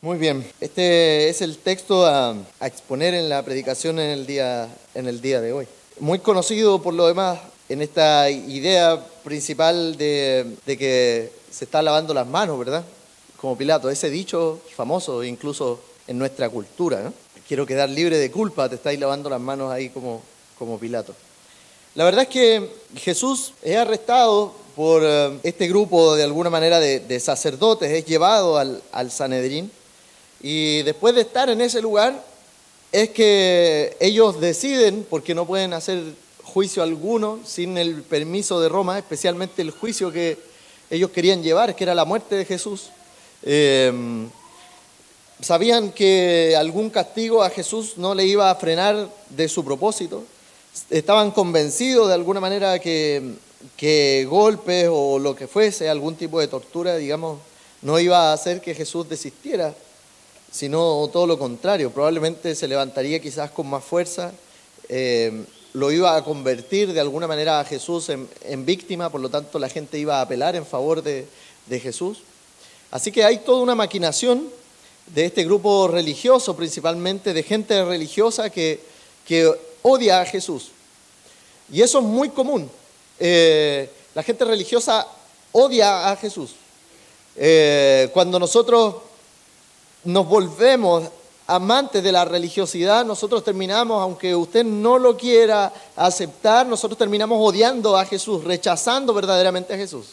Muy bien, este es el texto a exponer en la predicación en el día de hoy. Muy conocido por lo demás en esta idea principal de que se está lavando las manos, ¿verdad? Como Pilato, ese dicho famoso incluso en nuestra cultura, ¿no? Quiero quedar libre de culpa, te estáis lavando las manos ahí como Pilato. La verdad es que Jesús es arrestado por este grupo de alguna manera de sacerdotes, es llevado al Sanedrín. Y después de estar en ese lugar, es que ellos deciden, porque no pueden hacer juicio alguno sin el permiso de Roma, especialmente el juicio que ellos querían llevar, que era la muerte de Jesús. Sabían que algún castigo a Jesús no le iba a frenar de su propósito. Estaban convencidos de alguna manera que golpes o lo que fuese, algún tipo de tortura, digamos, no iba a hacer que Jesús desistiera, sino todo lo contrario, probablemente se levantaría quizás con más fuerza, lo iba a convertir de alguna manera a Jesús en víctima, por lo tanto la gente iba a apelar en favor de Jesús. Así que hay toda una maquinación de este grupo religioso, principalmente de gente religiosa que odia a Jesús. Y eso es muy común. La gente religiosa odia a Jesús. Cuando nosotros nos volvemos amantes de la religiosidad, nosotros terminamos, aunque usted no lo quiera aceptar, nosotros terminamos odiando a Jesús, rechazando verdaderamente a Jesús.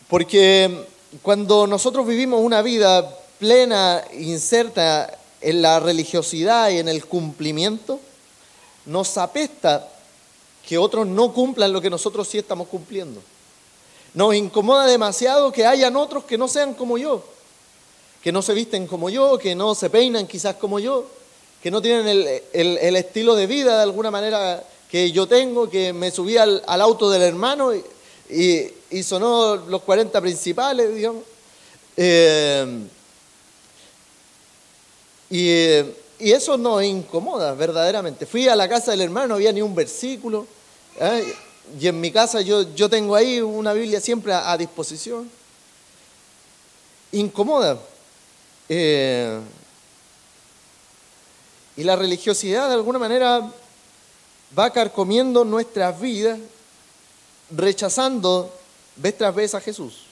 Porque cuando nosotros vivimos una vida plena, inserta en la religiosidad y en el cumplimiento, nos apesta que otros no cumplan lo que nosotros sí estamos cumpliendo. Nos incomoda demasiado que hayan otros que no sean como yo, que no se visten como yo, que no se peinan quizás como yo, que no tienen el estilo de vida de alguna manera que yo tengo, que me subí al auto del hermano y sonó los 40 principales, digamos. Y eso nos incomoda verdaderamente. Fui a la casa del hermano, no había ni un versículo, y en mi casa yo tengo ahí una Biblia siempre a disposición. Incomoda. Y la religiosidad de alguna manera va carcomiendo nuestras vidas, rechazando vez tras vez a Jesús.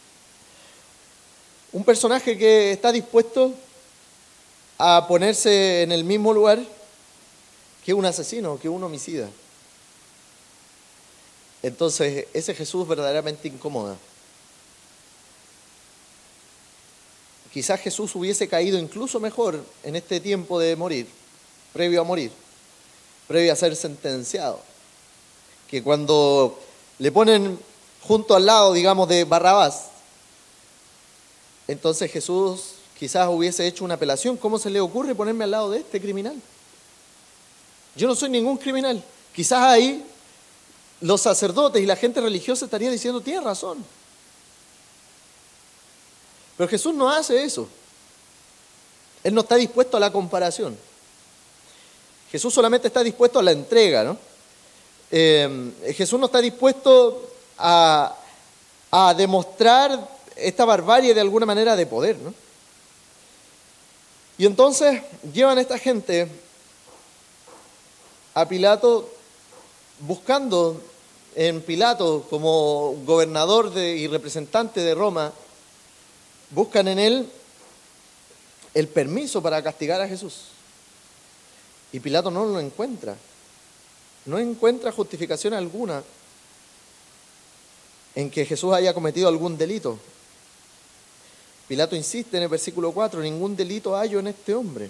Un personaje que está dispuesto a ponerse en el mismo lugar que un asesino, que un homicida. Entonces, ese Jesús verdaderamente incomoda. Quizás Jesús hubiese caído incluso mejor en este tiempo de morir, previo a ser sentenciado, que cuando le ponen junto al lado, digamos, de Barrabás, entonces Jesús quizás hubiese hecho una apelación. ¿Cómo se le ocurre ponerme al lado de este criminal? Yo no soy ningún criminal. Quizás ahí los sacerdotes y la gente religiosa estaría diciendo, tiene razón. Pero Jesús no hace eso. Él no está dispuesto a la comparación. Jesús solamente está dispuesto a la entrega, ¿no? Jesús no está dispuesto a demostrar esta barbarie de alguna manera de poder, ¿no? Y entonces llevan a esta gente a Pilato, buscando en Pilato como gobernador y representante de Roma, buscan en él el permiso para castigar a Jesús. Y Pilato no lo encuentra. No encuentra justificación alguna en que Jesús haya cometido algún delito. Pilato insiste en el versículo 4, ningún delito hallo en este hombre.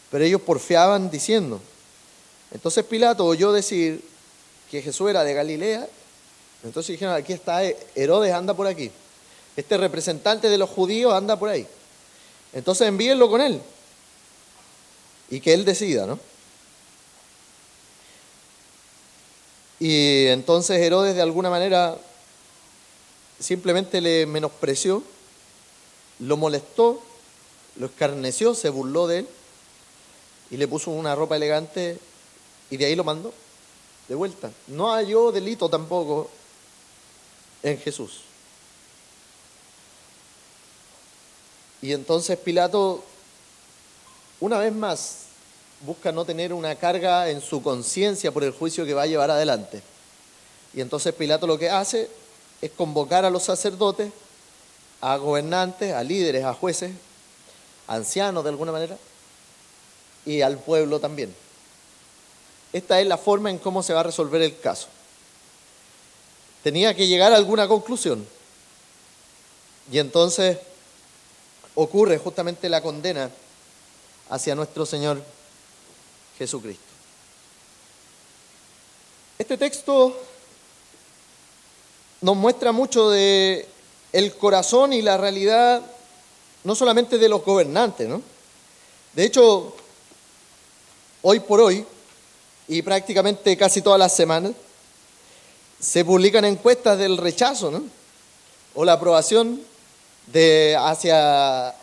Pero ellos porfiaban diciendo. Entonces Pilato oyó decir que Jesús era de Galilea. Entonces dijeron, aquí está Herodes, anda por aquí. Este representante de los judíos anda por ahí. Entonces envíenlo con él. Y que él decida, ¿no? Y entonces Herodes de alguna manera simplemente le menospreció, lo molestó, lo escarneció, se burló de él y le puso una ropa elegante y de ahí lo mandó de vuelta. No halló delito tampoco en Jesús. Y entonces Pilato, una vez más, busca no tener una carga en su conciencia por el juicio que va a llevar adelante. Y entonces Pilato lo que hace es convocar a los sacerdotes, a gobernantes, a líderes, a jueces, a ancianos de alguna manera, y al pueblo también. Esta es la forma en cómo se va a resolver el caso. Tenía que llegar a alguna conclusión. Y entonces ocurre justamente la condena hacia nuestro Señor Jesucristo. Este texto nos muestra mucho de el corazón y la realidad, no solamente de los gobernantes, ¿no? De hecho, hoy por hoy, y prácticamente casi todas las semanas, se publican encuestas del rechazo, ¿no? O la aprobación hacia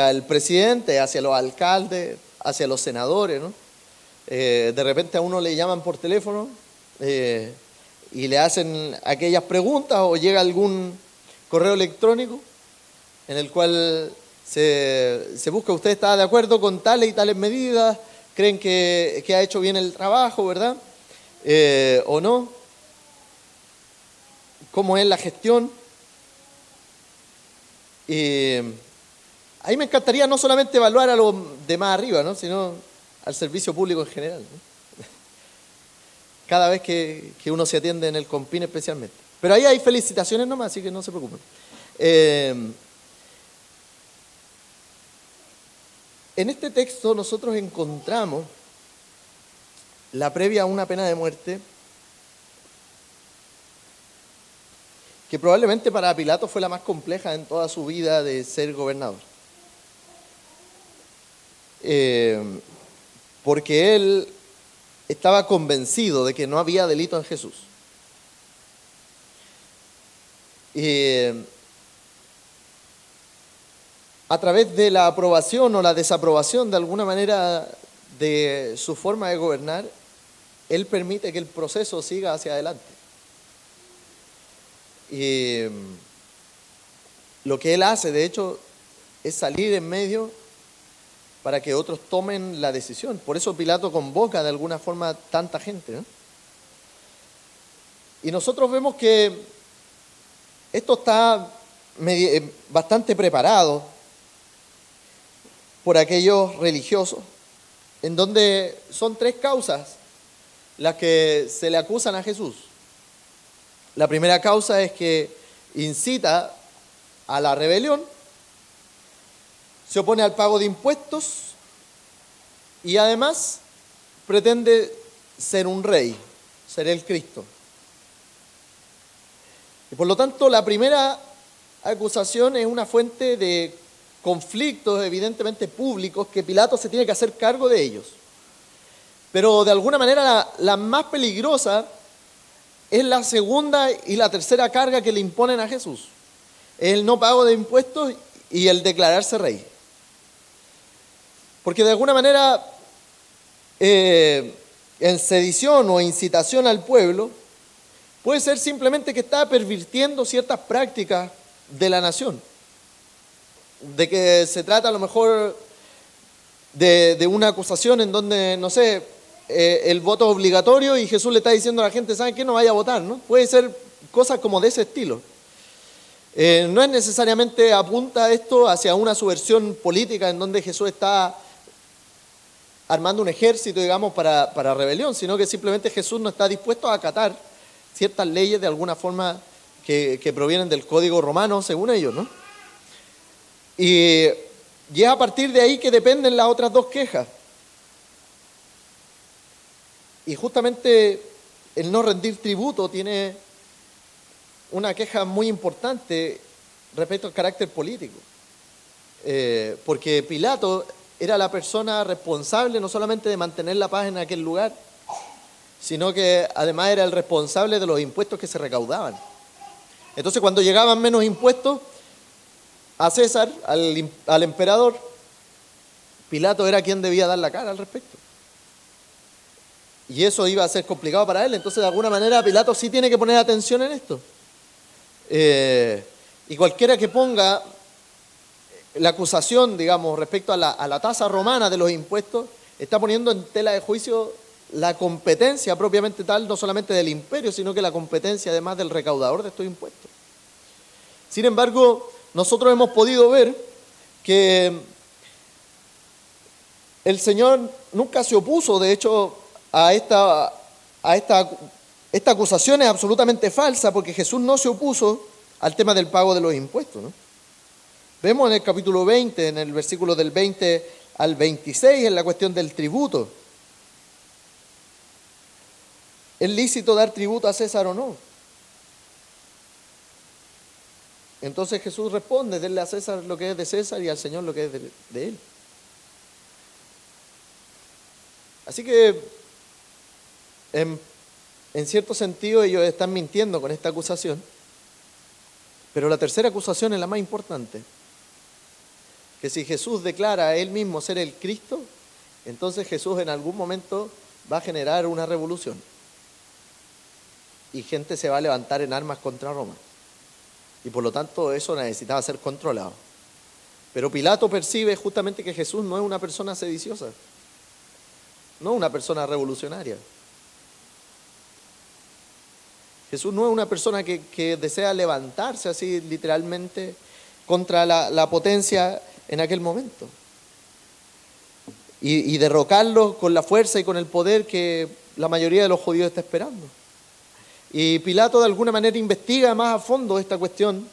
el presidente, hacia los alcaldes, hacia los senadores, ¿no? De repente a uno le llaman por teléfono y le hacen aquellas preguntas, o llega algún correo electrónico en el cual se busca: ¿usted está de acuerdo con tales y tales medidas? ¿Creen que ha hecho bien el trabajo, verdad? ¿O no? ¿Cómo es la gestión? Ahí me encantaría no solamente evaluar a los de más arriba, ¿no?, sino al servicio público en general, ¿no? Cada vez que uno se atiende en el COMPIN especialmente. Pero ahí hay felicitaciones nomás, así que no se preocupen. En este texto nosotros encontramos la previa a una pena de muerte que probablemente para Pilato fue la más compleja en toda su vida de ser gobernador. Porque él estaba convencido de que no había delito en Jesús. A través de la aprobación o la desaprobación de alguna manera de su forma de gobernar, él permite que el proceso siga hacia adelante. Y lo que él hace, de hecho, es salir en medio para que otros tomen la decisión. Por eso Pilato convoca de alguna forma tanta gente, ¿no? Y nosotros vemos que esto está bastante preparado por aquellos religiosos, en donde son 3 causas las que se le acusan a Jesús. La primera causa es que incita a la rebelión, se opone al pago de impuestos y además pretende ser un rey, ser el Cristo. Y por lo tanto, la primera acusación es una fuente de conflictos evidentemente públicos que Pilato se tiene que hacer cargo de ellos. Pero de alguna manera la más peligrosa es la segunda y la tercera carga que le imponen a Jesús: el no pago de impuestos y el declararse rey. Porque de alguna manera, en sedición o incitación al pueblo, puede ser simplemente que está pervirtiendo ciertas prácticas de la nación. De que se trata a lo mejor de una acusación en donde, no sé, el voto es obligatorio y Jesús le está diciendo a la gente: ¿saben qué? No vaya a votar, ¿no? Puede ser cosas como de ese estilo. No es necesariamente apunta esto hacia una subversión política en donde Jesús está armando un ejército, digamos, para rebelión, sino que simplemente Jesús no está dispuesto a acatar ciertas leyes de alguna forma que provienen del Código Romano, según ellos, ¿no? Y es a partir de ahí que dependen las otras 2 quejas. Y justamente el no rendir tributo tiene una queja muy importante respecto al carácter político. Porque Pilato era la persona responsable no solamente de mantener la paz en aquel lugar, sino que además era el responsable de los impuestos que se recaudaban. Entonces, cuando llegaban menos impuestos a César, al emperador, Pilato era quien debía dar la cara al respecto. Y eso iba a ser complicado para él. Entonces, de alguna manera, Pilato sí tiene que poner atención en esto. Y cualquiera que ponga la acusación, digamos, respecto a la tasa romana de los impuestos, está poniendo en tela de juicio la competencia propiamente tal, no solamente del imperio, sino que la competencia además del recaudador de estos impuestos. Sin embargo, nosotros hemos podido ver que el Señor nunca se opuso, de hecho, a esta acusación es absolutamente falsa, porque Jesús no se opuso al tema del pago de los impuestos, ¿no? Vemos en el capítulo 20, en el versículo del 20 al 26, en la cuestión del tributo. ¿Es lícito dar tributo a César o no? Entonces Jesús responde, denle a César lo que es de César y al Señor lo que es de él. Así que, en cierto sentido, ellos están mintiendo con esta acusación, pero la tercera acusación es la más importante. Que si Jesús declara a él mismo ser el Cristo, entonces Jesús en algún momento va a generar una revolución. Y gente se va a levantar en armas contra Roma. Y por lo tanto eso necesitaba ser controlado. Pero Pilato percibe justamente que Jesús no es una persona sediciosa, no una persona revolucionaria. Jesús no es una persona que desea levantarse así literalmente contra la potencia en aquel momento y derrocarlo con la fuerza y con el poder que la mayoría de los judíos está esperando. Y Pilato de alguna manera investiga más a fondo esta cuestión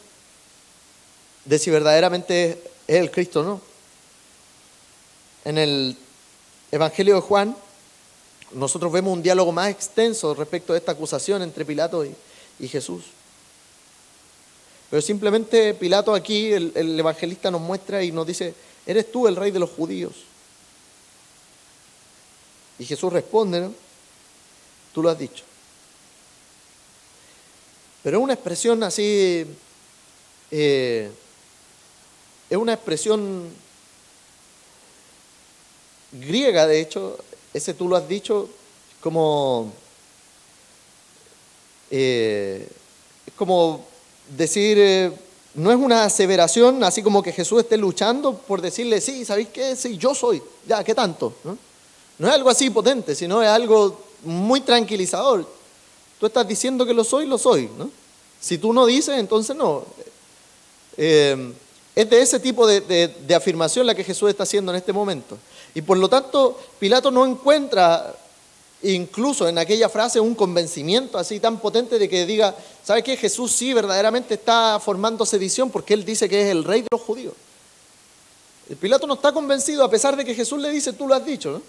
de si verdaderamente es el Cristo o no. En el Evangelio de Juan nosotros vemos un diálogo más extenso respecto a esta acusación entre Pilato y Jesús. Pero simplemente Pilato aquí, el evangelista nos muestra y nos dice, ¿eres tú el rey de los judíos? Y Jesús responde, ¿no? Tú lo has dicho. Pero es una expresión así, es una expresión griega, de hecho, ese tú lo has dicho, es como decir, no es una aseveración, así como que Jesús esté luchando por decirle, sí, ¿sabéis qué? Sí, yo soy, ya, ¿qué tanto? No es algo así potente, sino es algo muy tranquilizador. Tú estás diciendo que lo soy, ¿no? Si tú no dices, entonces no. Es de ese tipo de afirmación la que Jesús está haciendo en este momento. Y por lo tanto, Pilato no encuentra, incluso en aquella frase, un convencimiento así tan potente de que diga, ¿sabes qué? Jesús sí verdaderamente está formando sedición porque él dice que es el rey de los judíos. El Pilato no está convencido a pesar de que Jesús le dice, tú lo has dicho, ¿no? O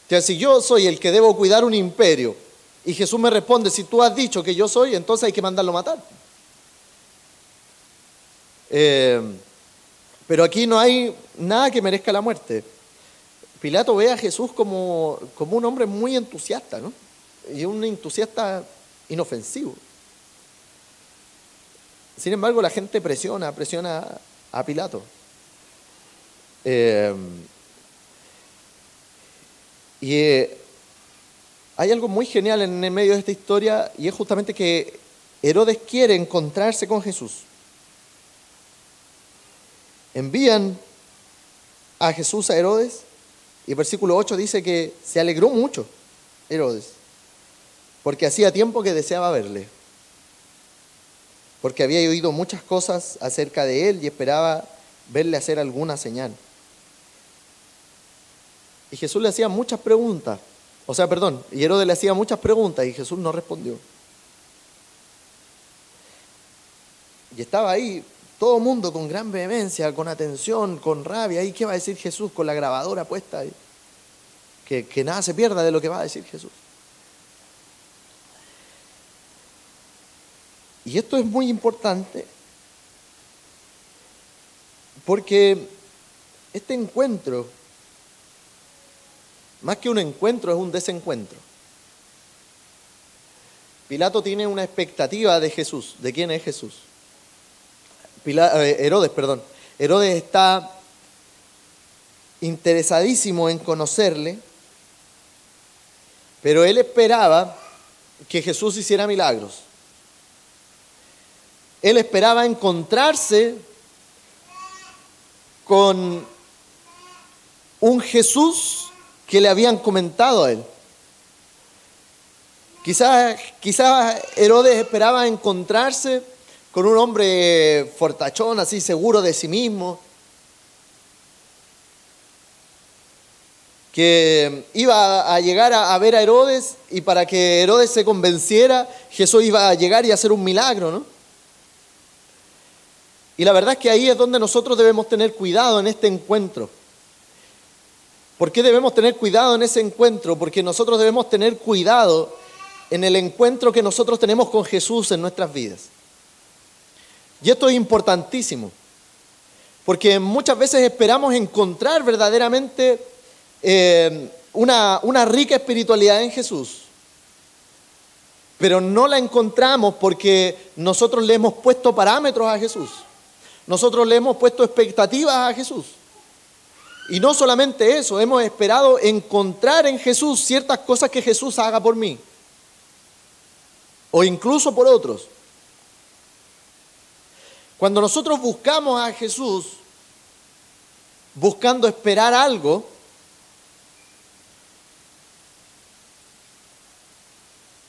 sea, si yo soy el que debo cuidar un imperio y Jesús me responde, si tú has dicho que yo soy, entonces hay que mandarlo a matar. Pero aquí no hay nada que merezca la muerte. Pilato ve a Jesús como un hombre muy entusiasta, ¿no? Y un entusiasta inofensivo. Sin embargo, la gente presiona a Pilato. Hay algo muy genial en el medio de esta historia y es justamente que Herodes quiere encontrarse con Jesús. Envían a Jesús a Herodes y el versículo 8 dice que se alegró mucho Herodes porque hacía tiempo que deseaba verle, porque había oído muchas cosas acerca de él y esperaba verle hacer alguna señal. Y Jesús le hacía muchas preguntas, y Herodes le hacía muchas preguntas y Jesús no respondió. Y estaba ahí todo el mundo con gran vehemencia, con atención, con rabia. ¿Y qué va a decir Jesús con la grabadora puesta ahí? Que nada se pierda de lo que va a decir Jesús. Y esto es muy importante porque este encuentro, más que un encuentro, es un desencuentro. Pilato tiene una expectativa de Jesús, de quién es Jesús. Herodes está interesadísimo en conocerle, pero él esperaba que Jesús hiciera milagros. Él esperaba encontrarse con un Jesús que le habían comentado a él. Quizás Herodes esperaba encontrarse con un hombre fortachón, así seguro de sí mismo, que iba a llegar a ver a Herodes, y para que Herodes se convenciera, Jesús iba a llegar y hacer un milagro, ¿no? Y la verdad es que ahí es donde nosotros debemos tener cuidado en este encuentro. ¿Por qué debemos tener cuidado en ese encuentro? Porque nosotros debemos tener cuidado en el encuentro que nosotros tenemos con Jesús en nuestras vidas. Y esto es importantísimo, porque muchas veces esperamos encontrar verdaderamente una rica espiritualidad en Jesús, pero no la encontramos porque nosotros le hemos puesto parámetros a Jesús, nosotros le hemos puesto expectativas a Jesús. Y no solamente eso, hemos esperado encontrar en Jesús ciertas cosas que Jesús haga por mí, o incluso por otros. Cuando nosotros buscamos a Jesús buscando esperar algo,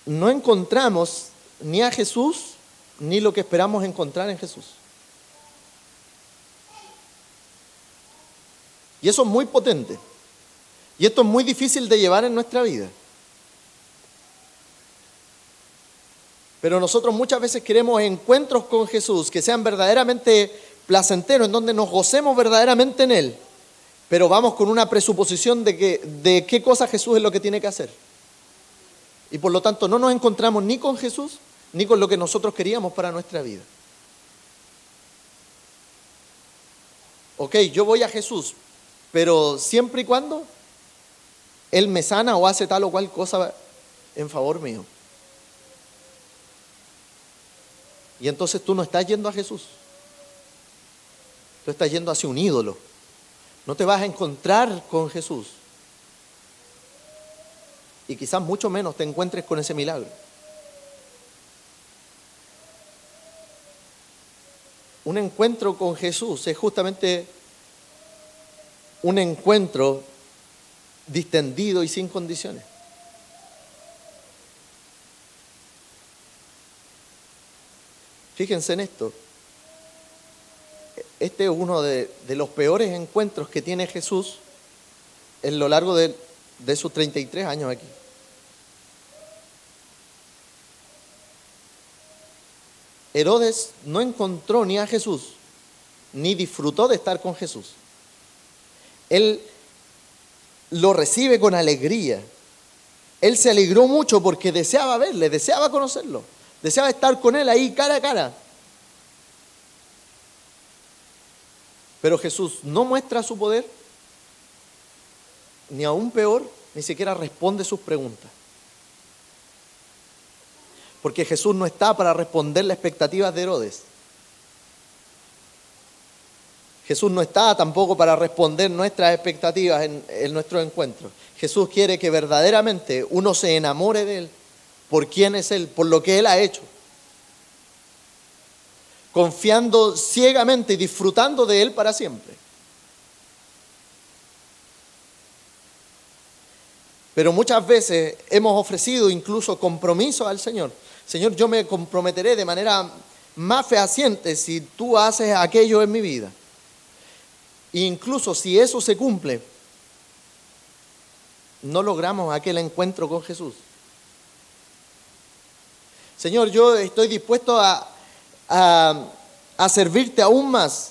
no encontramos ni a Jesús ni lo que esperamos encontrar en Jesús. Y eso es muy potente. Y esto es muy difícil de llevar en nuestra vida. Pero nosotros muchas veces queremos encuentros con Jesús que sean verdaderamente placenteros, en donde nos gocemos verdaderamente en Él. Pero vamos con una presuposición de qué cosa Jesús es lo que tiene que hacer. Y por lo tanto no nos encontramos ni con Jesús, ni con lo que nosotros queríamos para nuestra vida. Ok, yo voy a Jesús, pero siempre y cuando Él me sana o hace tal o cual cosa en favor mío. Y entonces tú no estás yendo a Jesús. Tú estás yendo hacia un ídolo. No te vas a encontrar con Jesús. Y quizás mucho menos te encuentres con ese milagro. Un encuentro con Jesús es justamente un encuentro distendido y sin condiciones. Fíjense en esto. Este es uno de los peores encuentros que tiene Jesús en lo largo de sus 33 años aquí. Herodes no encontró ni a Jesús, ni disfrutó de estar con Jesús. Él lo recibe con alegría. Él se alegró mucho porque deseaba verle, deseaba conocerlo, deseaba estar con él ahí cara a cara. Pero Jesús no muestra su poder, ni aún peor, ni siquiera responde sus preguntas. Porque Jesús no está para responder las expectativas de Herodes. Jesús no está tampoco para responder nuestras expectativas en nuestro encuentro. Jesús quiere que verdaderamente uno se enamore de Él, por quién es Él, por lo que Él ha hecho. Confiando ciegamente y disfrutando de Él para siempre. Pero muchas veces hemos ofrecido incluso compromisos al Señor. Señor, yo me comprometeré de manera más fehaciente si tú haces aquello en mi vida. E incluso si eso se cumple, no logramos aquel encuentro con Jesús. Señor, yo estoy dispuesto a servirte aún más,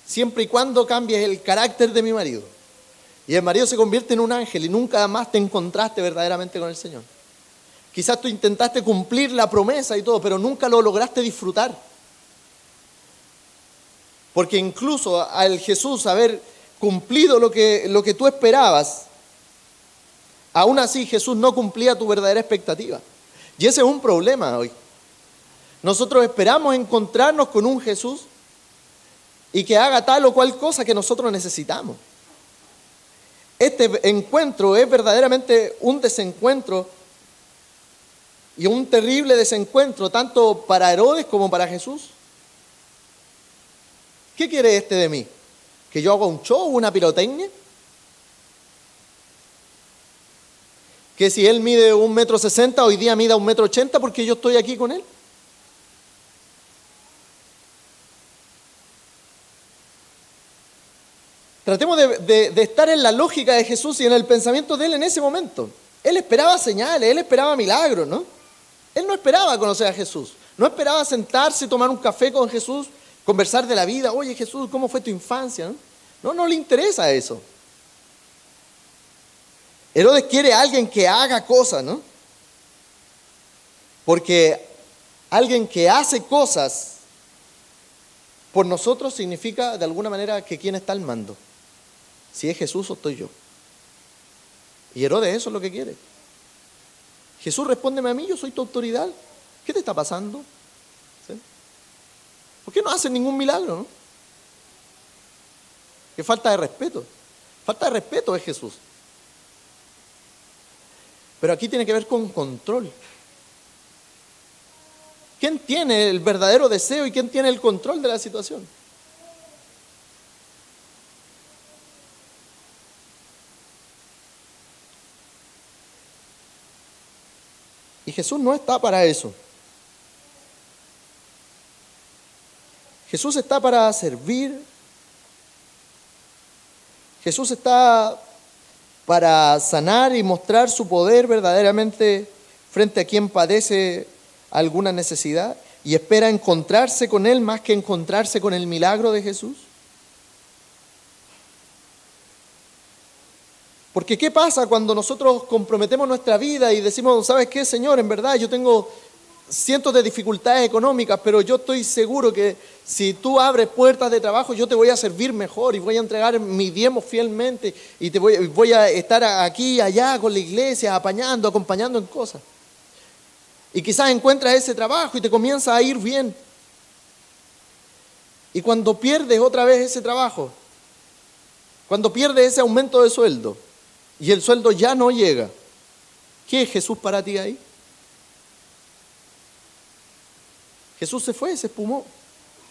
siempre y cuando cambies el carácter de mi marido. Y el marido se convierte en un ángel y nunca más te encontraste verdaderamente con el Señor. Quizás tú intentaste cumplir la promesa y todo, pero nunca lo lograste disfrutar. Porque incluso al Jesús haber cumplido lo que tú esperabas, aún así Jesús no cumplía tu verdadera expectativa. Y ese es un problema hoy. Nosotros esperamos encontrarnos con un Jesús y que haga tal o cual cosa que nosotros necesitamos. Este encuentro es verdaderamente un desencuentro y un terrible desencuentro tanto para Herodes como para Jesús. ¿Qué quiere este de mí? ¿Que yo haga un show, una pirotecnia? ¿Que si él mide 1,60 m, hoy día mida 1,80 m porque yo estoy aquí con él? Tratemos de estar en la lógica de Jesús y en el pensamiento de él en ese momento. Él esperaba señales, él esperaba milagros, ¿no? Él no esperaba conocer a Jesús, no esperaba sentarse y tomar un café con Jesús, conversar de la vida. Oye, Jesús, ¿cómo fue tu infancia? No le interesa eso. Herodes quiere a alguien que haga cosas, ¿no? Porque alguien que hace cosas por nosotros significa de alguna manera que quién está al mando. Si es Jesús o estoy yo. Y Herodes eso es lo que quiere. Jesús, respóndeme a mí, yo soy tu autoridad. ¿Qué te está pasando? ¿Sí? ¿Por qué no hacen ningún milagro, no? Qué falta de respeto. Falta de respeto es Jesús. Pero aquí tiene que ver con control. ¿Quién tiene el verdadero deseo y quién tiene el control de la situación? Y Jesús no está para eso. Jesús está para servir. Jesús está para sanar y mostrar su poder verdaderamente frente a quien padece alguna necesidad y espera encontrarse con Él más que encontrarse con el milagro de Jesús. Porque ¿qué pasa cuando nosotros comprometemos nuestra vida y decimos, ¿sabes qué, Señor? En verdad yo tengo cientos de dificultades económicas, pero yo estoy seguro que si tú abres puertas de trabajo, yo te voy a servir mejor y voy a entregar mi diezmo fielmente y voy a estar aquí y allá con la iglesia, apañando, acompañando en cosas. Y quizás encuentras ese trabajo y te comienza a ir bien. Y cuando pierdes otra vez ese trabajo, cuando pierdes ese aumento de sueldo y el sueldo ya no llega, ¿qué es Jesús para ti ahí? Jesús se fue, se espumó,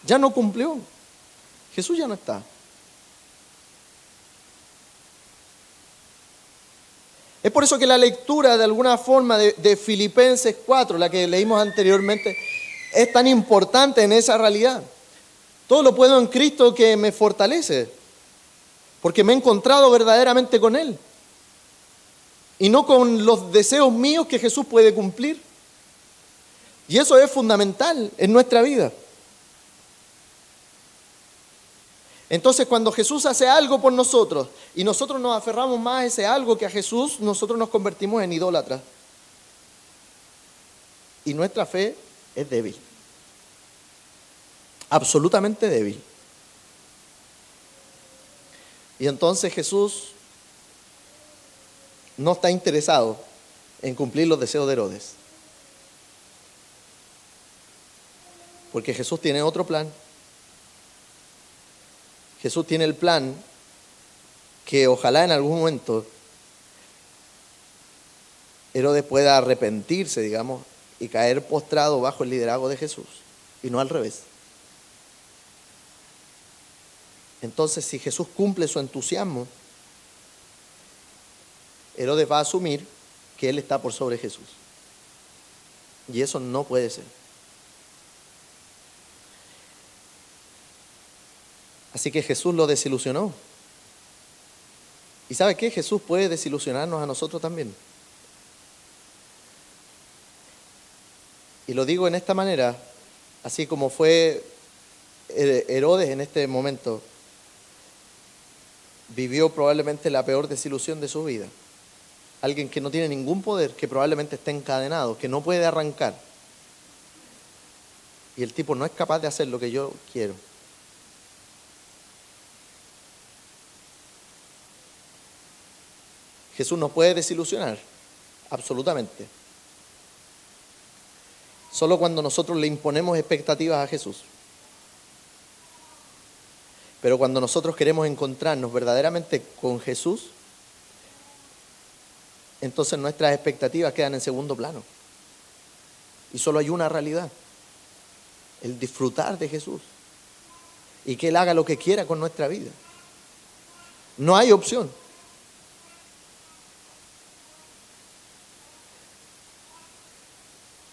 ya no cumplió. Jesús ya no está. Es por eso que la lectura de alguna forma de Filipenses 4, la que leímos anteriormente, es tan importante en esa realidad. Todo lo puedo en Cristo que me fortalece, porque me he encontrado verdaderamente con Él. Y no con los deseos míos que Jesús puede cumplir. Y eso es fundamental en nuestra vida. Entonces, cuando Jesús hace algo por nosotros y nosotros nos aferramos más a ese algo que a Jesús, nosotros nos convertimos en idólatras. Y nuestra fe es débil. Absolutamente débil. Y entonces Jesús no está interesado en cumplir los deseos de Herodes. Porque Jesús tiene otro plan. Jesús tiene el plan que ojalá en algún momento Herodes pueda arrepentirse, digamos, y caer postrado bajo el liderazgo de Jesús, y no al revés. Entonces, si Jesús cumple su entusiasmo, Herodes va a asumir que él está por sobre Jesús. Y eso no puede ser. Así que Jesús lo desilusionó. ¿Y sabe qué? Jesús puede desilusionarnos a nosotros también. Y lo digo en esta manera, así como fue Herodes en este momento, vivió probablemente la peor desilusión de su vida. Alguien que no tiene ningún poder, que probablemente está encadenado, que no puede arrancar. Y el tipo no es capaz de hacer lo que yo quiero. Jesús nos puede desilusionar, absolutamente. Solo cuando nosotros le imponemos expectativas a Jesús. Pero cuando nosotros queremos encontrarnos verdaderamente con Jesús, entonces nuestras expectativas quedan en segundo plano. Y solo hay una realidad: el disfrutar de Jesús y que Él haga lo que quiera con nuestra vida. No hay opción.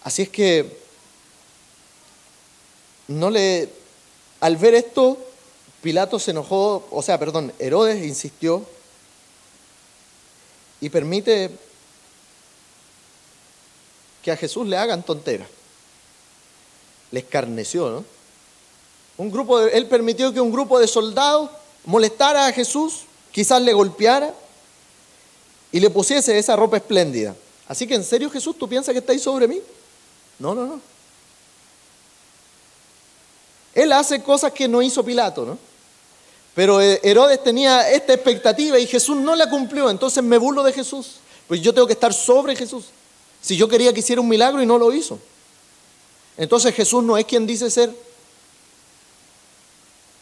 Así es que al ver esto, Pilato se enojó, Herodes insistió y permite que a Jesús le hagan tonteras. Le escarneció, ¿no? Él permitió que un grupo de soldados molestara a Jesús, quizás le golpeara y le pusiese esa ropa espléndida. Así que, ¿en serio, Jesús, tú piensas que estáis sobre mí? No. Él hace cosas que no hizo Pilato, ¿no? Pero Herodes tenía esta expectativa y Jesús no la cumplió, entonces me burlo de Jesús, pues yo tengo que estar sobre Jesús. Si yo quería que hiciera un milagro y no lo hizo. Entonces Jesús no es quien dice ser.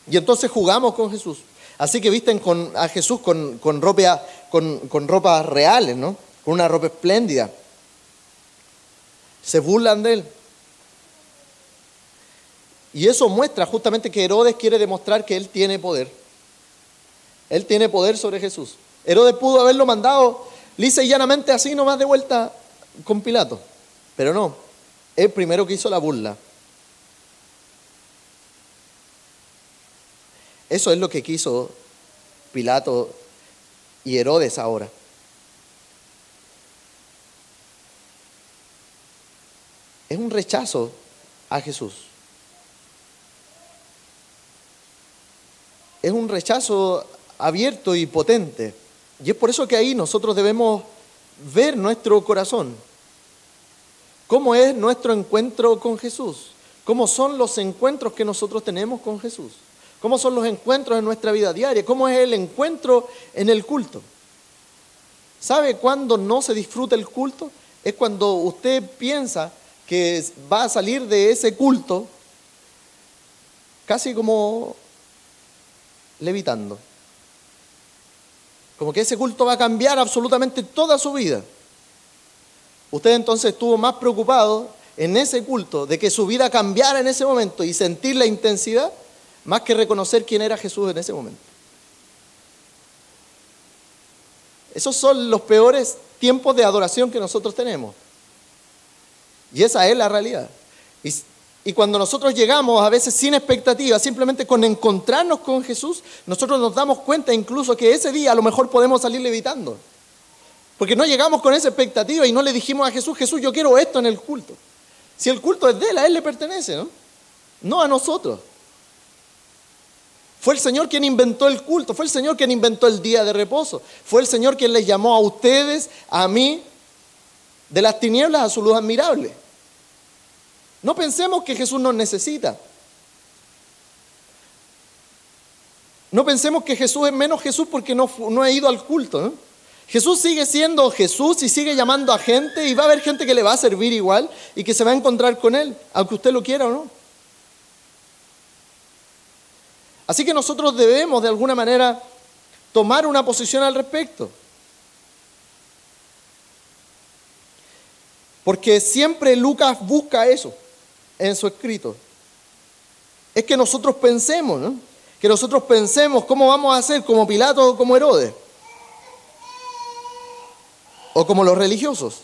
Y entonces jugamos con Jesús. Así que visten a Jesús con ropas reales, ¿no? Con una ropa espléndida. Se burlan de él. Y eso muestra justamente que Herodes quiere demostrar que él tiene poder. Él tiene poder sobre Jesús. Herodes pudo haberlo mandado lisa y llanamente así nomás de vuelta con Pilato. Pero no, él primero que hizo la burla. Eso es lo que quiso Pilato y Herodes ahora. Es un rechazo a Jesús. Es un rechazo abierto y potente. Y es por eso que ahí nosotros debemos ver nuestro corazón. ¿Cómo es nuestro encuentro con Jesús? ¿Cómo son los encuentros que nosotros tenemos con Jesús? ¿Cómo son los encuentros en nuestra vida diaria? ¿Cómo es el encuentro en el culto? ¿Sabe cuándo no se disfruta el culto? Es cuando usted piensa que va a salir de ese culto casi como levitando. Como que ese culto va a cambiar absolutamente toda su vida. Usted entonces estuvo más preocupado en ese culto de que su vida cambiara en ese momento y sentir la intensidad, más que reconocer quién era Jesús en ese momento. Esos son los peores tiempos de adoración que nosotros tenemos. Y esa es la realidad. Y cuando nosotros llegamos a veces sin expectativa, simplemente con encontrarnos con Jesús, nosotros nos damos cuenta incluso que ese día a lo mejor podemos salir levitando. Porque no llegamos con esa expectativa y no le dijimos a Jesús, Jesús, yo quiero esto en el culto. Si el culto es de él, a él le pertenece, ¿no? No a nosotros. Fue el Señor quien inventó el culto, fue el Señor quien inventó el día de reposo, fue el Señor quien les llamó a ustedes, a mí, de las tinieblas a su luz admirable. No pensemos que Jesús nos necesita. No pensemos que Jesús es menos Jesús porque no ha ido al culto, ¿no? Jesús sigue siendo Jesús y sigue llamando a gente y va a haber gente que le va a servir igual y que se va a encontrar con Él, aunque usted lo quiera o no. Así que nosotros debemos de alguna manera tomar una posición al respecto. Porque siempre Lucas busca eso en su escrito. Es que nosotros pensemos, ¿no? Que nosotros pensemos cómo vamos a hacer, como Pilato o como Herodes. O como los religiosos.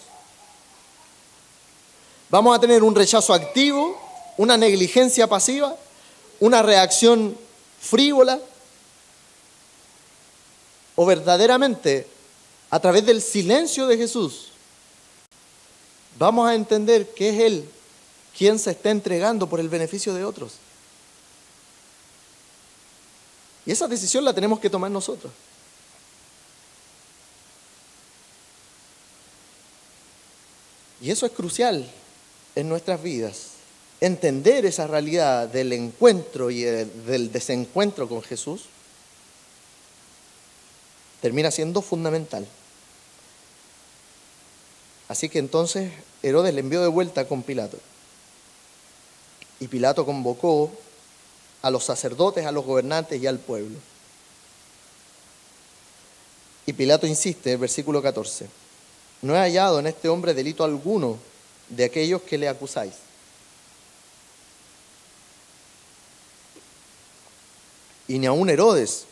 Vamos a tener un rechazo activo, una negligencia pasiva, una reacción frívola, o verdaderamente a través del silencio de Jesús vamos a entender que es Él quien se está entregando por el beneficio de otros. Y esa decisión la tenemos que tomar nosotros. Y eso es crucial en nuestras vidas. Entender esa realidad del encuentro y del desencuentro con Jesús termina siendo fundamental. Así que entonces Herodes le envió de vuelta con Pilato. Y Pilato convocó a los sacerdotes, a los gobernantes y al pueblo. Y Pilato insiste en el versículo 14. No he hallado en este hombre delito alguno de aquellos que le acusáis. Y ni aun Herodes,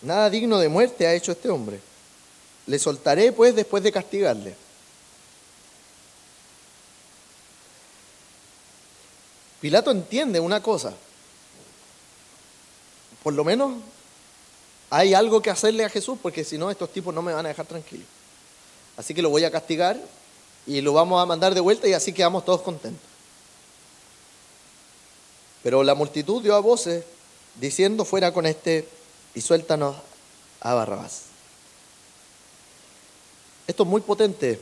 Nada digno de muerte ha hecho este hombre. Le soltaré, pues, después de castigarle. Pilato entiende una cosa. Por lo menos hay algo que hacerle a Jesús, porque si no, estos tipos no me van a dejar tranquilo. Así que lo voy a castigar y lo vamos a mandar de vuelta y así quedamos todos contentos. Pero la multitud dio a voces diciendo: fuera con este y suéltanos a Barrabás. Esto es muy potente,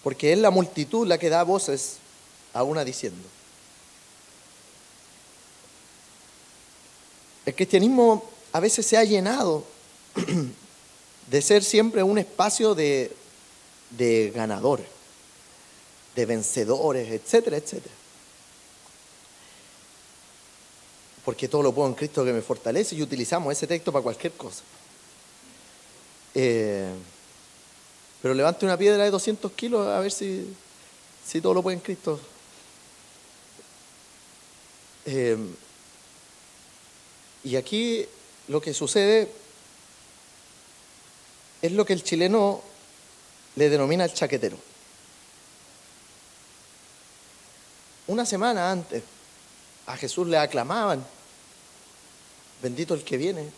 porque es la multitud la que da voces a una diciendo. El cristianismo a veces se ha llenado de ser siempre un espacio de ganadores, de vencedores, etcétera, etcétera. Porque todo lo puedo en Cristo que me fortalece, y utilizamos ese texto para cualquier cosa. Pero levante una piedra de 200 kilos a ver si todo lo puede en Cristo. Y aquí lo que sucede es lo que el chileno le denomina el chaquetero. Una semana antes a Jesús le aclamaban: bendito el que viene.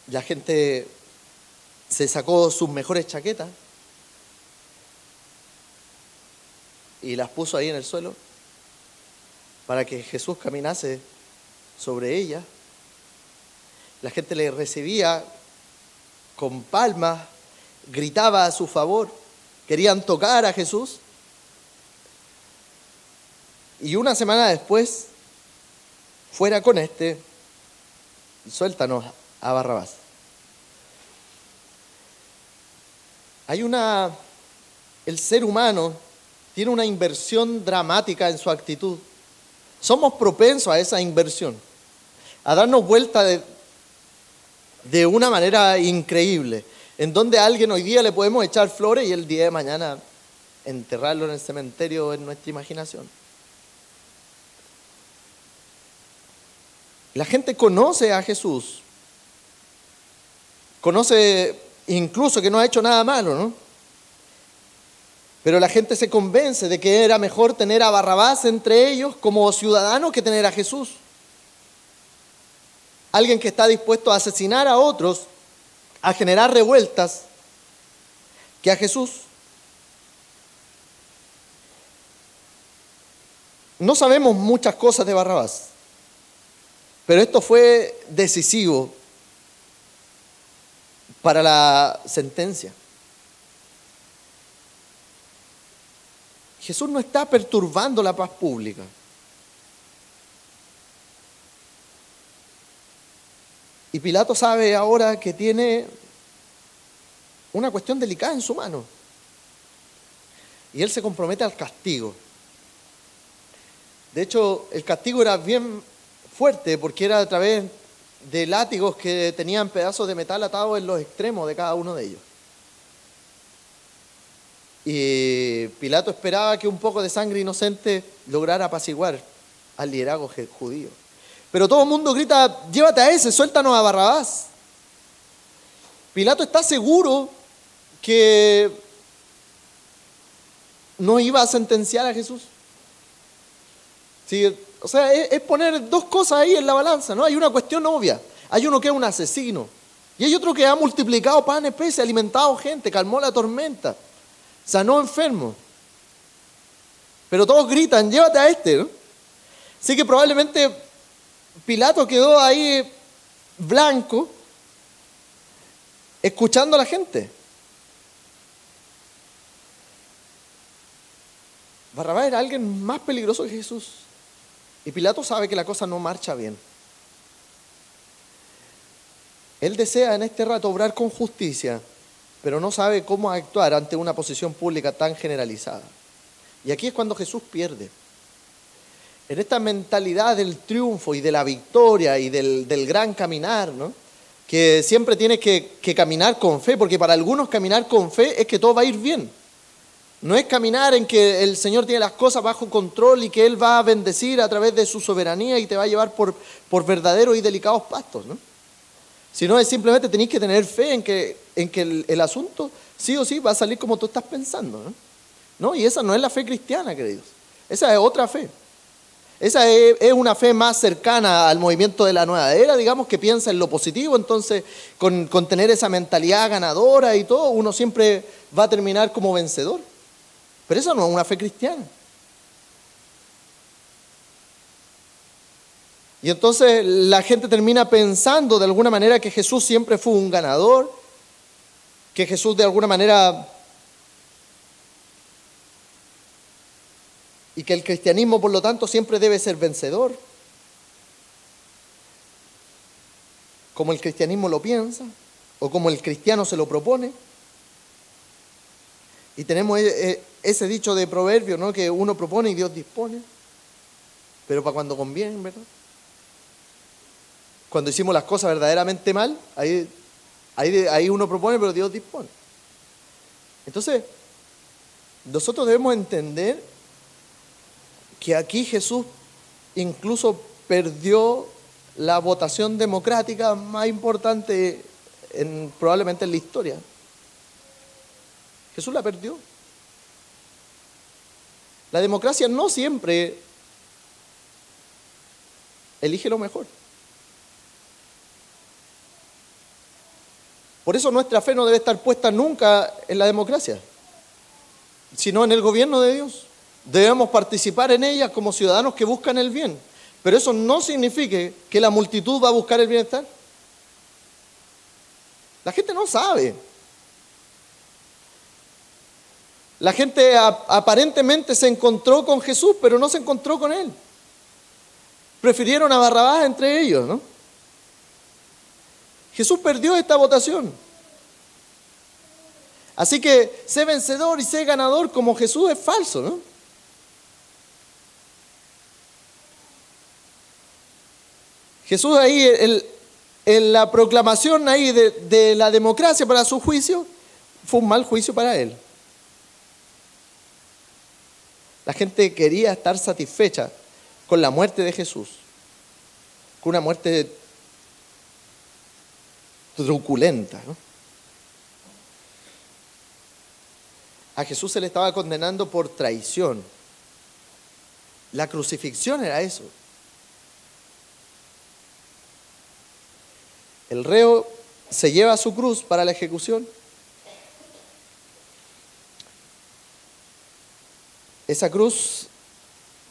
La gente se sacó sus mejores chaquetas y las puso ahí en el suelo para que Jesús caminase sobre ellas. La gente le recibía con palmas, gritaba a su favor, querían tocar a Jesús. Y una semana después, fuera con este, suéltanos a Barrabás. El ser humano tiene una inversión dramática en su actitud. Somos propensos a esa inversión, a darnos vuelta de una manera increíble, en donde a alguien hoy día le podemos echar flores y el día de mañana enterrarlo en el cementerio en nuestra imaginación. La gente conoce a Jesús, conoce incluso que no ha hecho nada malo, ¿no? Pero la gente se convence de que era mejor tener a Barrabás entre ellos como ciudadano que tener a Jesús. Alguien que está dispuesto a asesinar a otros, a generar revueltas, que a Jesús. No sabemos muchas cosas de Barrabás, pero esto fue decisivo para la sentencia. Jesús no está perturbando la paz pública. Y Pilato sabe ahora que tiene una cuestión delicada en su mano. Y él se compromete al castigo. De hecho, el castigo era bien fuerte porque era a través de látigos que tenían pedazos de metal atados en los extremos de cada uno de ellos. Y Pilato esperaba que un poco de sangre inocente lograra apaciguar al liderazgo judío. Pero todo el mundo grita: llévate a ese, suéltanos a Barrabás. Pilato está seguro que no iba a sentenciar a Jesús. Sí, o sea, es poner dos cosas ahí en la balanza, ¿no? Hay una cuestión obvia. Hay uno que es un asesino y hay otro que ha multiplicado panes, peces, alimentado gente, calmó la tormenta, sanó enfermos. Pero todos gritan: llévate a este, ¿no? Así que probablemente Pilato quedó ahí blanco, escuchando a la gente. Barrabás era alguien más peligroso que Jesús. Y Pilato sabe que la cosa no marcha bien. Él desea en este rato obrar con justicia, pero no sabe cómo actuar ante una posición pública tan generalizada. Y aquí es cuando Jesús pierde. En esta mentalidad del triunfo y de la victoria y del gran caminar, ¿no? Que siempre tienes que caminar con fe, porque para algunos caminar con fe es que todo va a ir bien. No es caminar en que el Señor tiene las cosas bajo control y que Él va a bendecir a través de su soberanía y te va a llevar por verdaderos y delicados pastos, ¿no? Sino es simplemente tenéis que tener fe en que el asunto sí o sí va a salir como tú estás pensando, ¿no? ¿No? Y esa no es la fe cristiana, queridos. Esa es otra fe. Esa es una fe más cercana al movimiento de la nueva era, digamos, que piensa en lo positivo. Entonces, con tener esa mentalidad ganadora y todo, uno siempre va a terminar como vencedor. Pero eso no es una fe cristiana. Y entonces la gente termina pensando de alguna manera que Jesús siempre fue un ganador, que Jesús de alguna manera, y que el cristianismo por lo tanto siempre debe ser vencedor, como el cristianismo lo piensa, o como el cristiano se lo propone. Y tenemos ese dicho de proverbio, ¿no? Que uno propone y Dios dispone, pero para cuando conviene, ¿verdad? Cuando hicimos las cosas verdaderamente mal, ahí uno propone, pero Dios dispone. Entonces, nosotros debemos entender que aquí Jesús incluso perdió la votación democrática más importante probablemente en la historia. Jesús la perdió. La democracia no siempre elige lo mejor. Por eso nuestra fe no debe estar puesta nunca en la democracia, sino en el gobierno de Dios. Debemos participar en ella como ciudadanos que buscan el bien. Pero eso no significa que la multitud va a buscar el bienestar. La gente no sabe. La gente aparentemente se encontró con Jesús, pero no se encontró con Él. Prefirieron a Barrabás entre ellos, ¿no? Jesús perdió esta votación. Así que sé vencedor y sé ganador como Jesús es falso, ¿no? Jesús ahí, en la proclamación ahí de la democracia para su juicio, fue un mal juicio para Él. La gente quería estar satisfecha con la muerte de Jesús, con una muerte truculenta, ¿no? A Jesús se le estaba condenando por traición. La crucifixión era eso. El reo se lleva su cruz para la ejecución. Esa cruz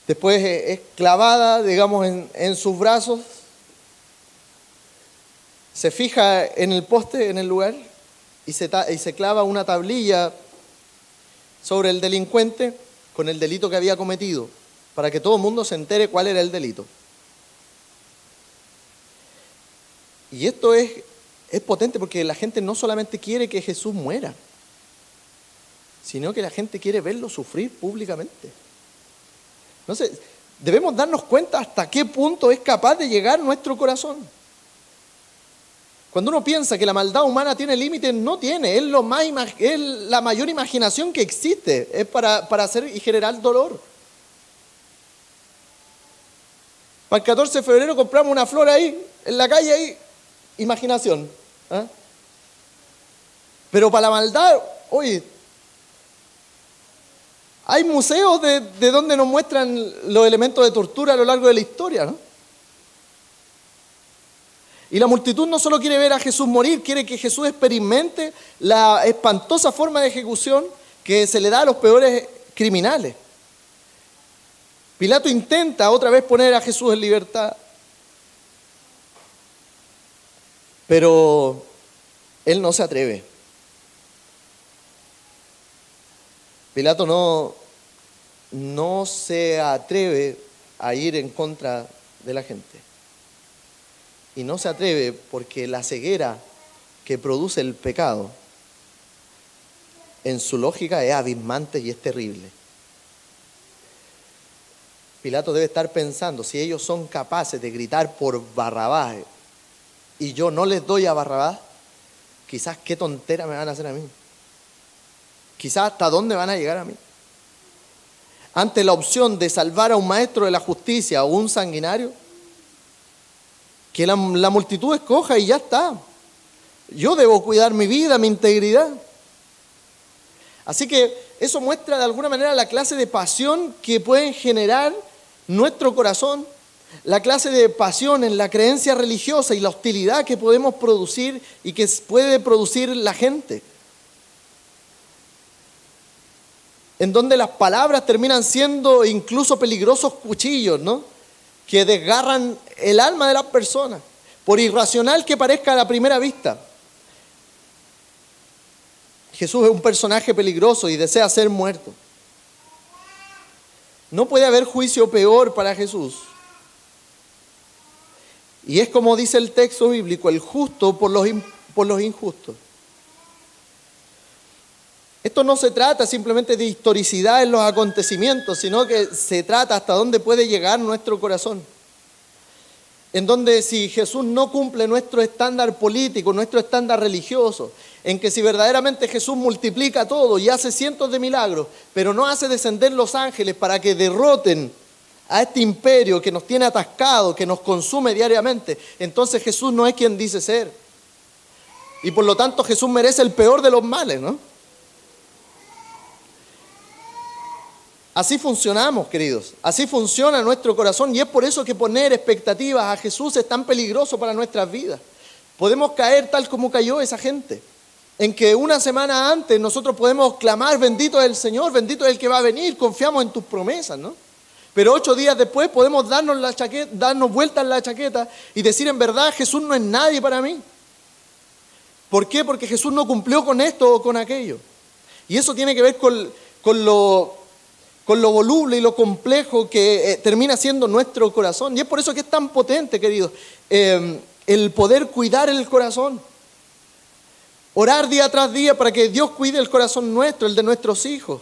después es clavada, digamos, en sus brazos. Se fija en el poste, en el lugar, y se clava una tablilla sobre el delincuente con el delito que había cometido, para que todo el mundo se entere cuál era el delito. Y esto es potente porque la gente no solamente quiere que Jesús muera, sino que la gente quiere verlo sufrir públicamente. Entonces, debemos darnos cuenta hasta qué punto es capaz de llegar nuestro corazón. Cuando uno piensa que la maldad humana tiene límites, no tiene. Es la mayor imaginación que existe. Es para hacer y generar dolor. Para el 14 de febrero compramos una flor ahí, en la calle ahí, imaginación. ¿Ah? Pero para la maldad, oye, hay museos de donde nos muestran los elementos de tortura a lo largo de la historia, ¿no? Y la multitud no solo quiere ver a Jesús morir, quiere que Jesús experimente la espantosa forma de ejecución que se le da a los peores criminales. Pilato intenta otra vez poner a Jesús en libertad, pero él no se atreve. Pilato no se atreve a ir en contra de la gente. Y no se atreve porque la ceguera que produce el pecado, en su lógica, es abismante y es terrible. Pilato debe estar pensando, si ellos son capaces de gritar por Barrabás y yo no les doy a Barrabás, quizás qué tontera me van a hacer a mí. Quizás hasta dónde van a llegar a mí. Ante la opción de salvar a un maestro de la justicia o un sanguinario, que la multitud escoja y ya está. Yo debo cuidar mi vida, mi integridad. Así que eso muestra de alguna manera la clase de pasión que pueden generar nuestro corazón, la clase de pasión en la creencia religiosa y la hostilidad que podemos producir y que puede producir la gente. En donde las palabras terminan siendo incluso peligrosos cuchillos, ¿no? Que desgarran el alma de las personas, por irracional que parezca a la primera vista. Jesús es un personaje peligroso y desea ser muerto. No puede haber juicio peor para Jesús. Y es como dice el texto bíblico, el justo por los injustos. Esto no se trata simplemente de historicidad en los acontecimientos, sino que se trata hasta dónde puede llegar nuestro corazón. En donde si Jesús no cumple nuestro estándar político, nuestro estándar religioso, en que si verdaderamente Jesús multiplica todo y hace cientos de milagros, pero no hace descender los ángeles para que derroten a este imperio que nos tiene atascados, que nos consume diariamente, entonces Jesús no es quien dice ser. Y por lo tanto Jesús merece el peor de los males, ¿no? Así funcionamos, queridos. Así funciona nuestro corazón y es por eso que poner expectativas a Jesús es tan peligroso para nuestras vidas. Podemos caer tal como cayó esa gente, en que una semana antes nosotros podemos clamar, bendito es el Señor, bendito es el que va a venir, confiamos en tus promesas, ¿no? Pero 8 días después podemos darnos vueltas en la chaqueta y decir, en verdad, Jesús no es nadie para mí. ¿Por qué? Porque Jesús no cumplió con esto o con aquello. Y eso tiene que ver con lo voluble y lo complejo que termina siendo nuestro corazón. Y es por eso que es tan potente, queridos, el poder cuidar el corazón. Orar día tras día para que Dios cuide el corazón nuestro, el de nuestros hijos.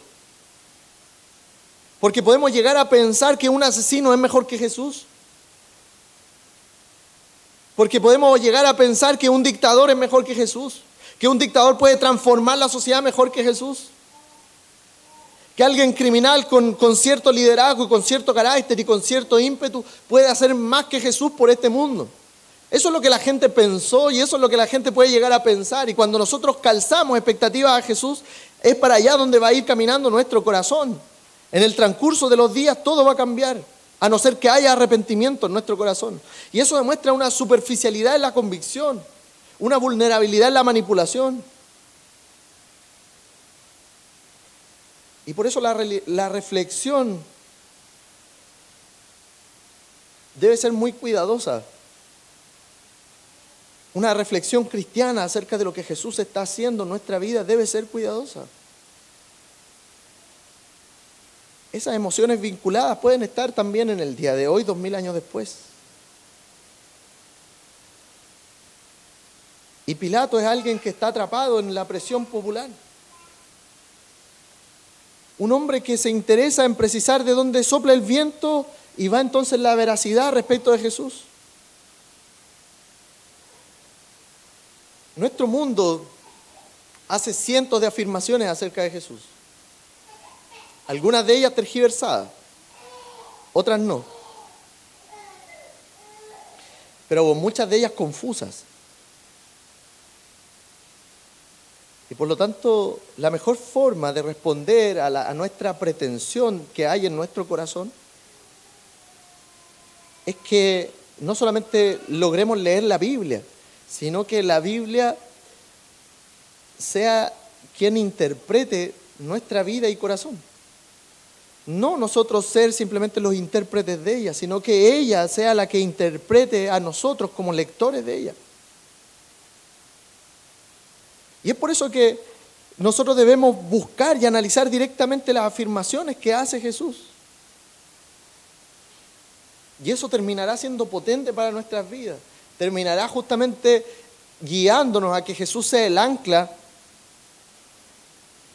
Porque podemos llegar a pensar que un asesino es mejor que Jesús. Porque podemos llegar a pensar que un dictador es mejor que Jesús. Que un dictador puede transformar la sociedad mejor que Jesús. Que alguien criminal con cierto liderazgo, con cierto carácter y con cierto ímpetu puede hacer más que Jesús por este mundo. Eso es lo que la gente pensó y eso es lo que la gente puede llegar a pensar. Y cuando nosotros calzamos expectativas a Jesús, es para allá donde va a ir caminando nuestro corazón. En el transcurso de los días todo va a cambiar, a no ser que haya arrepentimiento en nuestro corazón. Y eso demuestra una superficialidad en la convicción, una vulnerabilidad en la manipulación. Y por eso la reflexión debe ser muy cuidadosa. Una reflexión cristiana acerca de lo que Jesús está haciendo en nuestra vida debe ser cuidadosa. Esas emociones vinculadas pueden estar también en el día de hoy, 2000 años después. Y Pilato es alguien que está atrapado en la presión popular. Un hombre que se interesa en precisar de dónde sopla el viento y va entonces la veracidad respecto de Jesús. Nuestro mundo hace cientos de afirmaciones acerca de Jesús. Algunas de ellas tergiversadas, otras no. Pero muchas de ellas confusas. Y por lo tanto, la mejor forma de responder a nuestra pretensión que hay en nuestro corazón es que no solamente logremos leer la Biblia, sino que la Biblia sea quien interprete nuestra vida y corazón. No nosotros ser simplemente los intérpretes de ella, sino que ella sea la que interprete a nosotros como lectores de ella. Y es por eso que nosotros debemos buscar y analizar directamente las afirmaciones que hace Jesús. Y eso terminará siendo potente para nuestras vidas. Terminará justamente guiándonos a que Jesús sea el ancla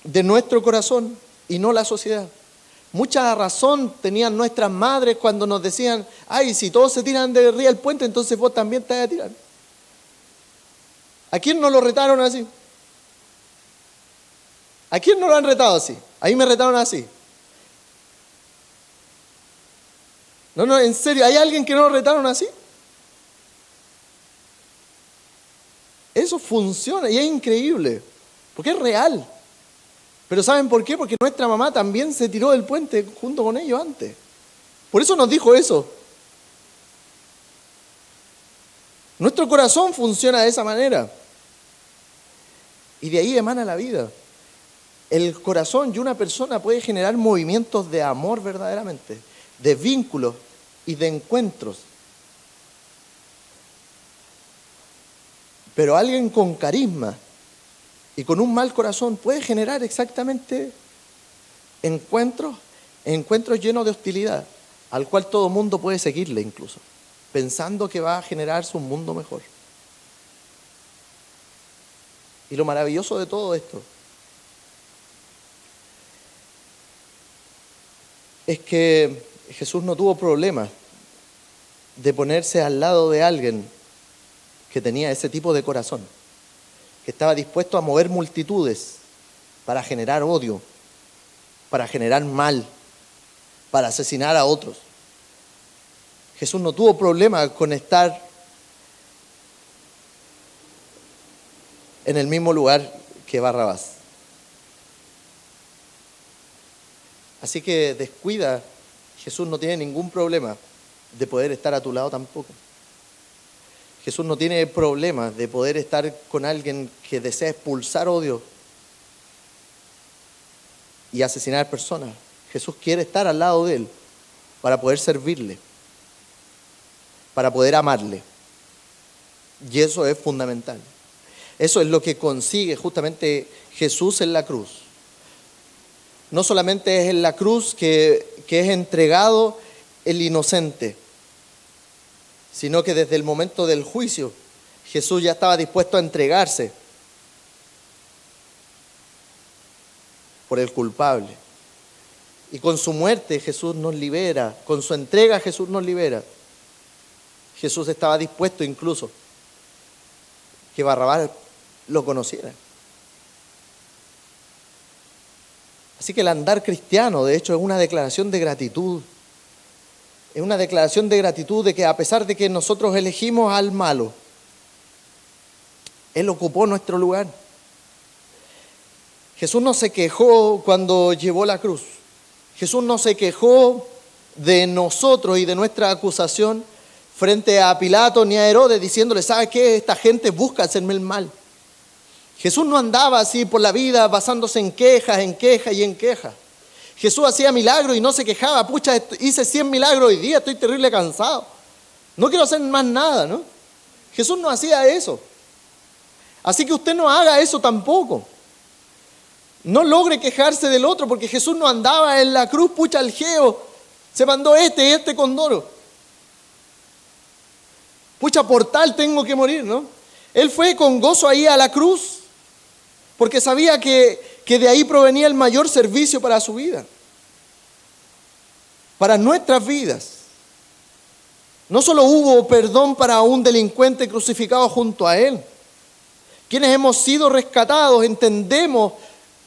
de nuestro corazón y no la sociedad. Mucha razón tenían nuestras madres cuando nos decían, ay, si todos se tiran de arriba del puente, entonces vos también te vas a tirar. ¿A quién no lo retaron así? ¿A quién no lo han retado así? Ahí me retaron así. No, en serio, ¿hay alguien que no lo retaron así? Eso funciona y es increíble, porque es real. Pero ¿saben por qué? Porque nuestra mamá también se tiró del puente junto con ellos antes. Por eso nos dijo eso. Nuestro corazón funciona de esa manera. Y de ahí emana la vida. El corazón de una persona puede generar movimientos de amor verdaderamente, de vínculos y de encuentros. Pero alguien con carisma y con un mal corazón puede generar exactamente encuentros llenos de hostilidad, al cual todo mundo puede seguirle incluso, pensando que va a generarse un mundo mejor. Y lo maravilloso de todo esto es que Jesús no tuvo problemas de ponerse al lado de alguien que tenía ese tipo de corazón, que estaba dispuesto a mover multitudes para generar odio, para generar mal, para asesinar a otros. Jesús no tuvo problema con estar en el mismo lugar que Barrabás. Así que descuida, Jesús no tiene ningún problema de poder estar a tu lado tampoco. Jesús no tiene problema de poder estar con alguien que desea expulsar odio y asesinar personas. Jesús quiere estar al lado de él para poder servirle, para poder amarle. Y eso es fundamental. Eso es lo que consigue justamente Jesús en la cruz. No solamente es en la cruz que es entregado el inocente, sino que desde el momento del juicio Jesús ya estaba dispuesto a entregarse por el culpable. Y con su muerte Jesús nos libera, con su entrega Jesús nos libera. Jesús estaba dispuesto incluso que Barrabás lo conociera. Así que el andar cristiano, de hecho, es una declaración de gratitud. Es una declaración de gratitud de que a pesar de que nosotros elegimos al malo, Él ocupó nuestro lugar. Jesús no se quejó cuando llevó la cruz. Jesús no se quejó de nosotros y de nuestra acusación frente a Pilato ni a Herodes diciéndole, ¿sabe qué? Esta gente busca hacerme el mal. Jesús no andaba así por la vida basándose en quejas y en quejas. Jesús hacía milagros y no se quejaba. Pucha, hice 100 milagros hoy día, estoy terrible cansado. No quiero hacer más nada, ¿no? Jesús no hacía eso. Así que usted no haga eso tampoco. No logre quejarse del otro, porque Jesús no andaba en la cruz, pucha, el geo se mandó este condoro. Pucha, por tal tengo que morir, ¿no? Él fue con gozo ahí a la cruz, porque sabía que de ahí provenía el mayor servicio para su vida, para nuestras vidas. No solo hubo perdón para un delincuente crucificado junto a él. Quienes hemos sido rescatados entendemos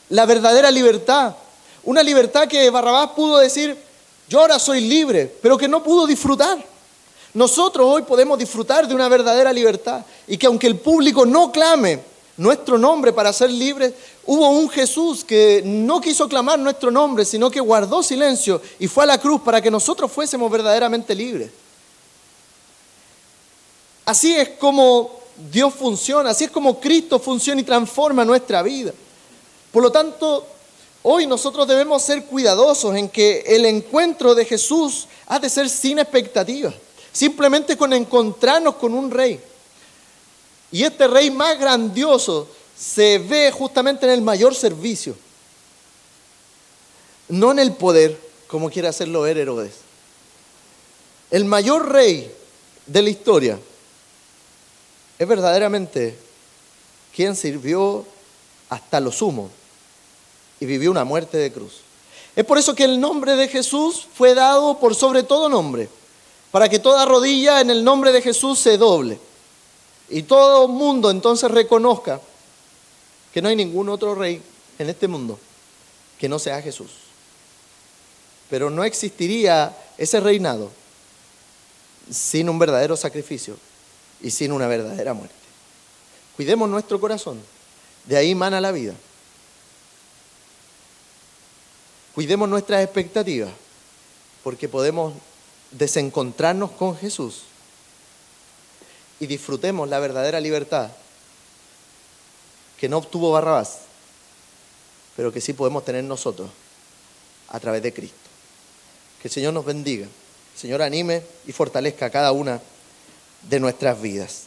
la verdadera libertad. Una libertad que Barrabás pudo decir, yo ahora soy libre, pero que no pudo disfrutar. Nosotros hoy podemos disfrutar de una verdadera libertad y que aunque el público no clame nuestro nombre para ser libres, hubo un Jesús que no quiso clamar nuestro nombre, sino que guardó silencio y fue a la cruz para que nosotros fuésemos verdaderamente libres. Así es como Dios funciona, así es como Cristo funciona y transforma nuestra vida. Por lo tanto, hoy nosotros debemos ser cuidadosos en que el encuentro de Jesús ha de ser sin expectativas, simplemente con encontrarnos con un rey. Y este rey más grandioso se ve justamente en el mayor servicio, no en el poder, como quiere hacerlo ver Herodes. El mayor rey de la historia es verdaderamente quien sirvió hasta lo sumo y vivió una muerte de cruz. Es por eso que el nombre de Jesús fue dado por sobre todo nombre, para que toda rodilla en el nombre de Jesús se doble y todo mundo entonces reconozca que no hay ningún otro rey en este mundo que no sea Jesús. Pero no existiría ese reinado sin un verdadero sacrificio y sin una verdadera muerte. Cuidemos nuestro corazón, de ahí mana la vida. Cuidemos nuestras expectativas, porque podemos desencontrarnos con Jesús y disfrutemos la verdadera libertad que no obtuvo Barrabás, pero que sí podemos tener nosotros a través de Cristo. Que el Señor nos bendiga, el Señor anime y fortalezca a cada una de nuestras vidas.